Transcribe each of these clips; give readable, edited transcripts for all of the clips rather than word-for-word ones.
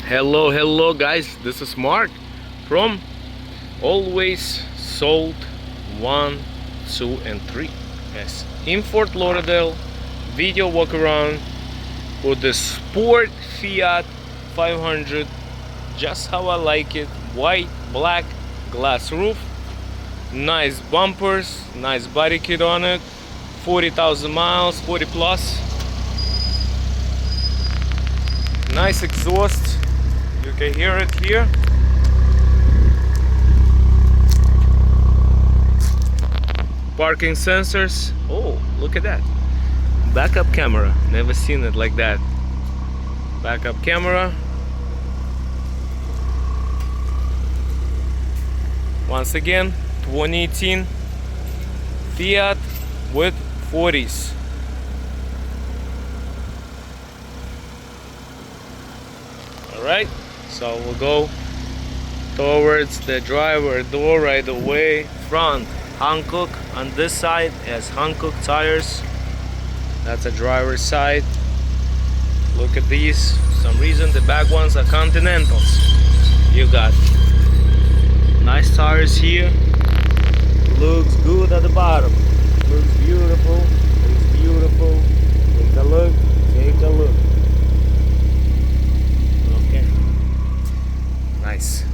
Hello guys, this is Mark from Always Sold 1, 2 and 3. Yes, in Fort Lauderdale, video walk around with the Sport Fiat 500, just how I like it. White, black, glass roof, nice bumpers, nice body kit on it, 40,000 miles, 40 plus. Nice exhaust, you can hear it here. Parking sensors. Oh, look at that. Backup camera, never seen it like that. Backup camera. Once again, 2018 Fiat with 40s. Alright, so we'll go towards the driver door right away. Front Hankook, on this side has Hankook tires. That's a driver's side. Look at these. For some reason the back ones are Continentals. You got nice tires here. Looks good at the bottom. Looks beautiful. Looks beautiful. Take a look. Take a look. Okay. Nice.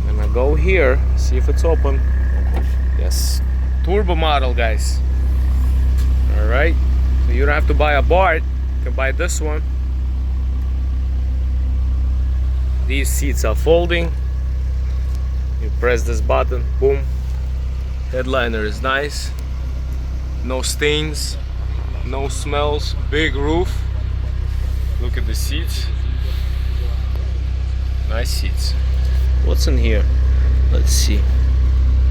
I'm gonna go here, see if it's open. Yes. Turbo model, guys. Alright. So you don't have to buy a BART. You can buy this one. These seats are folding. You press this button, boom. Headliner is nice. No stains, no smells. Big roof. Look at the seats. Nice seats. What's in here? Let's see.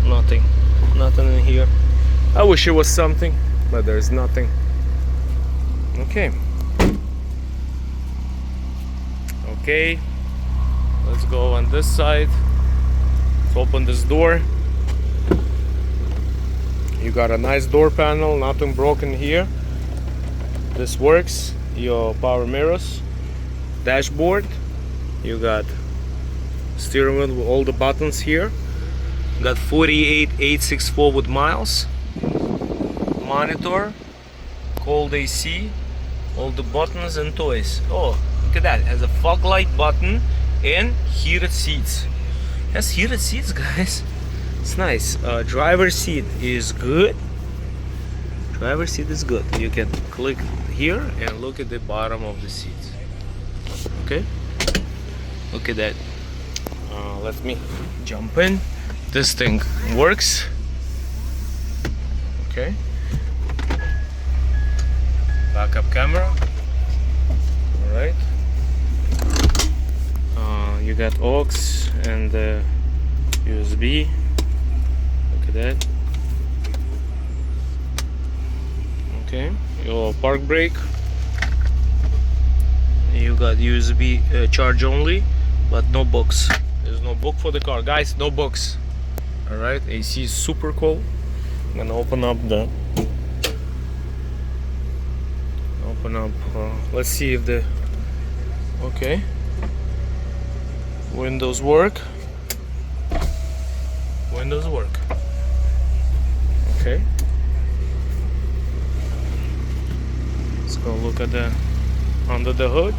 Nothing. Nothing in here. I wish it was something, but there's nothing. Okay. Okay. Let's go on this side. Let's open this door. You got a nice door panel, nothing broken here. This works. Your power mirrors, dashboard. You got steering wheel with all the buttons here. Got 48,864 with miles. Monitor, cold AC, all the buttons and toys. Oh, look at that! It has a fog light button and heated seats. It has heated seats, guys. It's nice. Driver's seat is good. Driver's seat is good. You can click here and look at the bottom of the seats. Okay. Look at that. Let me jump in. This thing works. Okay. Backup camera. All right. You got aux and USB. Look at that. Okay. Your park brake. You got USB charge only, but no books. There's no book for the car, guys. No books. All right. AC is super cold. I'm gonna open up the. Open up. Let's see if the. Okay. Windows work. Windows work. Okay. Let's go look at the under the hood.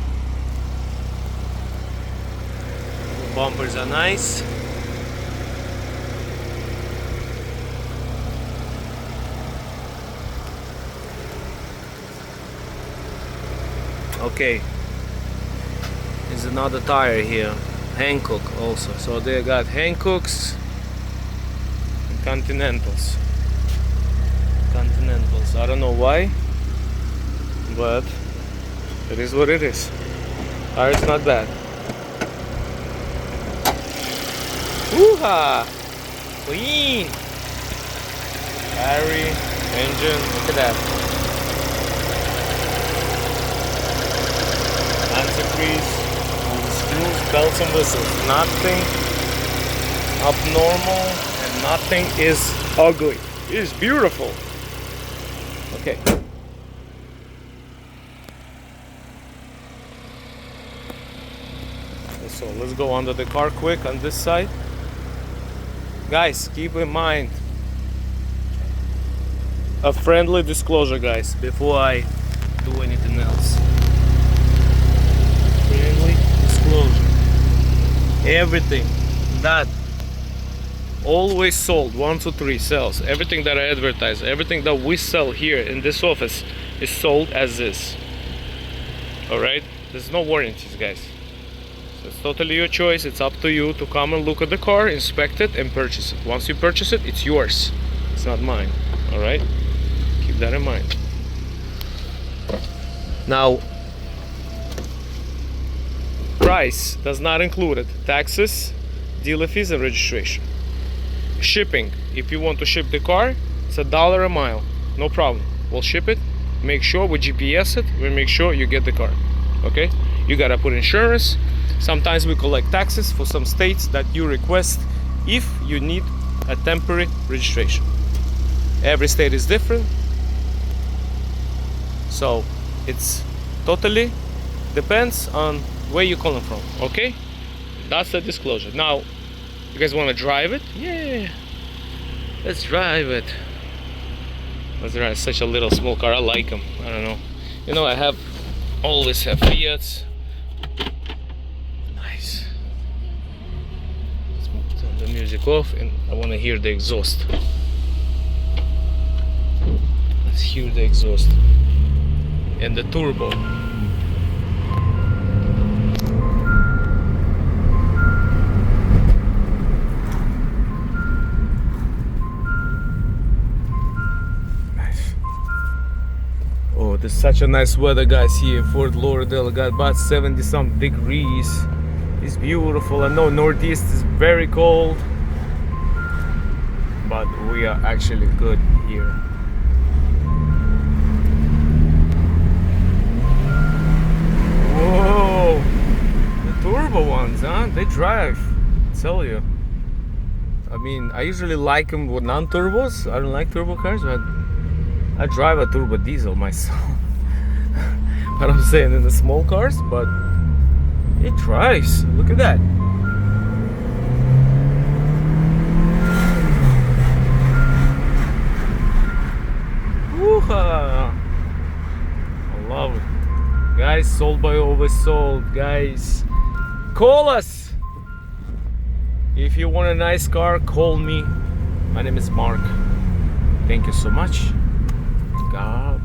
Bumpers are nice. Okay. There's another tire here. Hankook also. So they got Hankooks and Continentals. Continentals. I don't know why, but it is what it is. Tire's not bad. Woo-ha! Clean! Battery, engine, look at that. Antifreeze. Screws, belts and whistles. Nothing abnormal and nothing is ugly. It is beautiful. Okay. So let's go under the car quick on this side. Guys, keep in mind a friendly disclosure, guys, before I do anything else. Friendly disclosure. Everything that always sold, 1 to 3 sells, everything that I advertise, everything that we sell here in this office is sold as is. Alright? There's no warranties, guys. So it's totally your choice. It's up to you to come and look at the car, inspect it, and purchase it. Once you purchase it, it's yours. It's not mine. Alright? Keep that in mind. Now, price does not include it. Taxes, dealer fees, and registration. Shipping, if you want to ship the car, it's $1 a mile. No problem. We'll ship it. Make sure we GPS it. We make sure you get the car. Okay? You gotta put insurance. Sometimes we collect taxes for some states that you request if you need a temporary registration. Every state is different. So it's totally depends on where you're calling from. Okay? That's the disclosure. Now, you guys want to drive it? Yeah. Let's drive it. Let's drive such a little small car. I like them. I don't know. You know, I always have Fiats. Nice. Let's turn the music off, and I want to hear the exhaust. Let's hear the exhaust. And the turbo. Oh, there's such a nice weather, guys, here in Fort Lauderdale. Got about 70-some degrees. It's beautiful. I know Northeast is very cold, but we are actually good here. Whoa! The turbo ones, huh? They drive. I tell you. I mean, I usually like them with non-turbos. I don't like turbo cars, but I drive a turbo diesel myself. But I'm saying in the small cars, but it drives. Look at that. Woo-ha! I love it. Guys, sold by oversold. Guys, call us. If you want a nice car, call me. My name is Mark. Thank you so much. God